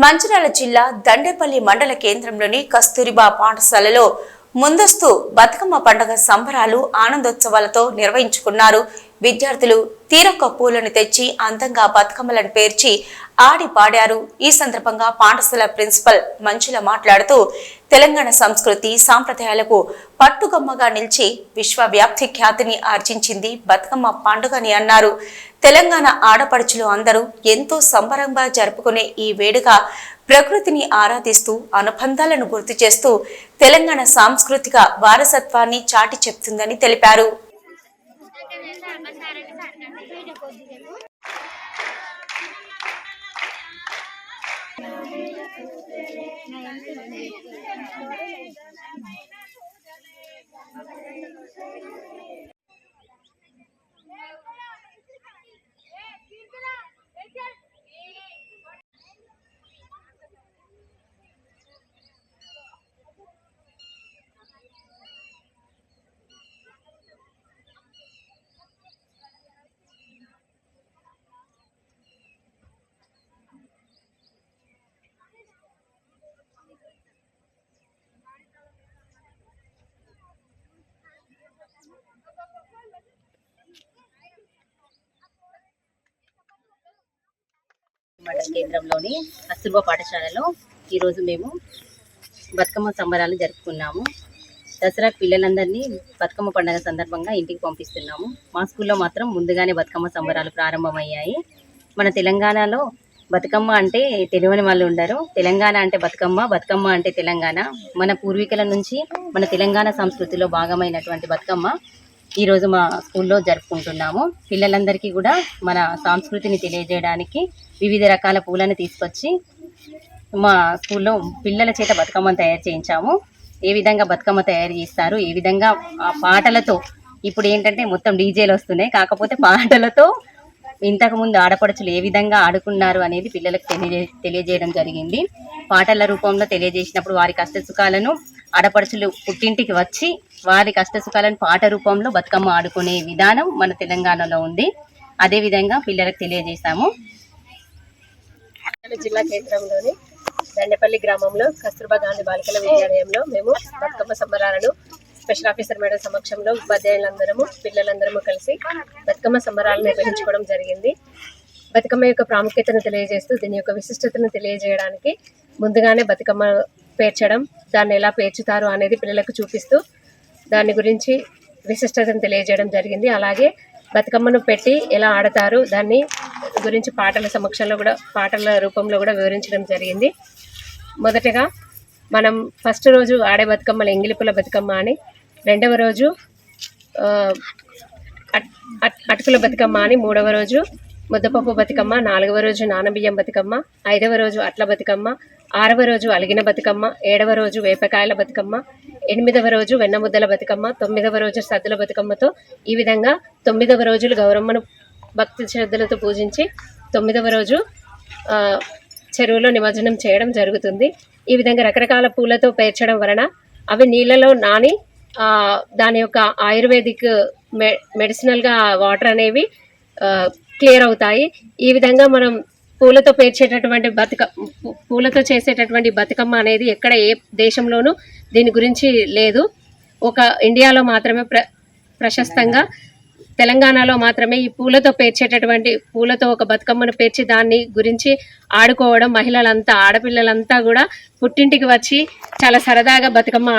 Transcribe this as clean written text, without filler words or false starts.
మంచిర్యాల జిల్లా దండేపల్లి మండల కేంద్రంలోని కస్తూరిబా పాఠశాలలో ముందస్తు బతుకమ్మ పండుగ సంబరాలు ఆనందోత్సవాలతో నిర్వహించుకున్నారు. విద్యార్థులు తీరొక్క పూలను తెచ్చి అందంగా బతుకమ్మలను పేర్చి ఆడి పాడారు. ఈ సందర్భంగా పాఠశాల ప్రిన్సిపల్ మంచుల మాట్లాడుతూ తెలంగాణ సంస్కృతి సాంప్రదాయాలకు పట్టుగమ్మగా నిలిచి విశ్వవ్యాప్తి ఖ్యాతిని ఆర్జించింది బతుకమ్మ పండుగని అన్నారు. తెలంగాణ ఆడపడుచులు అందరూ ఎంతో సంబరంగా జరుపుకునే ఈ వేడుక ప్రకృతిని ఆరాధిస్తూ అనుబంధాలను గుర్తు చేస్తూ తెలంగాణ సాంస్కృతిక వారసత్వాన్ని చాటి చెప్తుందని తెలిపారు. మండల కేంద్రంలోని కస్తూర్బా పాఠశాలలో ఈరోజు మేము బతుకమ్మ సంబరాలు జరుపుకున్నాము. దసరా పిల్లలందరినీ బతుకమ్మ పండుగ సందర్భంగా ఇంటికి పంపిస్తున్నాము. మా స్కూల్లో మాత్రం ముందుగానే బతుకమ్మ సంబరాలు ప్రారంభమయ్యాయి. మన తెలంగాణలో బతుకమ్మ అంటే తెలియని వాళ్ళు ఉండరు. తెలంగాణ అంటే బతుకమ్మ, బతుకమ్మ అంటే తెలంగాణ. మన పూర్వీకుల నుంచి మన తెలంగాణ సంస్కృతిలో భాగమైనటువంటి బతుకమ్మ ఈరోజు మా స్కూల్లో జరుపుకుంటున్నాము. పిల్లలందరికీ కూడా మన సంస్కృతిని తెలియజేయడానికి వివిధ రకాల పూలను తీసుకొచ్చి మా స్కూల్లో పిల్లల చేత బతుకమ్మను తయారు చేయించాము. ఏ విధంగా బతుకమ్మ తయారు చేస్తారు, ఏ విధంగా ఆ పాటలతో, ఇప్పుడు ఏంటంటే మొత్తం డీజేలు వస్తున్నాయి, కాకపోతే పాటలతో ఇంతకుముందు ఆడపడుచులు ఏ విధంగా ఆడుకున్నారు అనేది పిల్లలకు తెలియజేయడం జరిగింది. పాటల రూపంలో తెలియజేసినప్పుడు వారి కష్టసుఖాలను ఆడపడుచులు పుట్టింటికి వచ్చి వారి కష్టసుఖాలను పాట రూపంలో బతుకమ్మ ఆడుకునే విధానం మన తెలంగాణలో ఉంది. అదేవిధంగా పిల్లలకు తెలియజేశాము. జిల్లా కేంద్రంలోని దండేపల్లి గ్రామంలో కస్తూర్బా గాంధీ బాలికల విద్యాలయంలో మేము బతుకమ్మ సంబరాలను స్పెషల్ ఆఫీసర్ మేడం సమక్షంలో ఉపాధ్యాయులందరము పిల్లలందరము కలిసి బతుకమ్మ సంబరాలను నిర్వహించుకోవడం జరిగింది. బతుకమ్మ యొక్క ప్రాముఖ్యతను తెలియజేస్తూ దీని యొక్క విశిష్టతను తెలియజేయడానికి ముందుగానే బతుకమ్మ పేర్చడం, దాన్ని ఎలా పేర్చుతారు అనేది పిల్లలకు చూపిస్తూ దాని గురించి విశిష్టతను తెలియజేయడం జరిగింది. అలాగే బతుకమ్మను పెట్టి ఎలా ఆడతారు దాన్ని గురించి పాటల రూపంలో కూడా వివరించడం జరిగింది. మొదటగా మనం ఫస్ట్ రోజు ఆడే బతుకమ్మలు ఎంగిలిపుల బతుకమ్మ అని, రెండవ రోజు అటుకుల బతుకమ్మ అని, మూడవ రోజు ముద్దపప్పు బతుకమ్మ, నాలుగవ రోజు నానబియ్యం బతుకమ్మ, ఐదవ రోజు అట్ల బతుకమ్మ, ఆరవ రోజు అలిగిన బతుకమ్మ, ఏడవ రోజు వేపకాయల బతుకమ్మ, ఎనిమిదవ రోజు వెన్నముద్దల బతుకమ్మ, తొమ్మిదవ రోజు సద్దుల బతుకమ్మతో ఈ విధంగా 9 రోజులు గౌరమ్మను భక్తి శ్రద్ధలతో పూజించి 9వ రోజు చెరువులో నిమజ్జనం చేయడం జరుగుతుంది. ఈ విధంగా రకరకాల పూలతో పేర్చడం వలన అవి నీళ్ళలో నాని దాని యొక్క ఆయుర్వేదిక్ మెడిసినల్గా వాటర్ అనేవి క్లియర్ అవుతాయి. ఈ విధంగా మనం పూలతో చేసేటటువంటి బతుకమ్మ అనేది ఎక్కడ ఏ దేశంలోనూ దీని గురించి లేదు. ఒక ఇండియాలో మాత్రమే ప్రశస్తంగా తెలంగాణలో మాత్రమే ఈ పూలతో ఒక బతుకమ్మను పేర్చి దాన్ని గురించి ఆడుకోవడం, మహిళలంతా ఆడపిల్లలంతా కూడా పుట్టింటికి వచ్చి చాలా సరదాగా బతుకమ్మ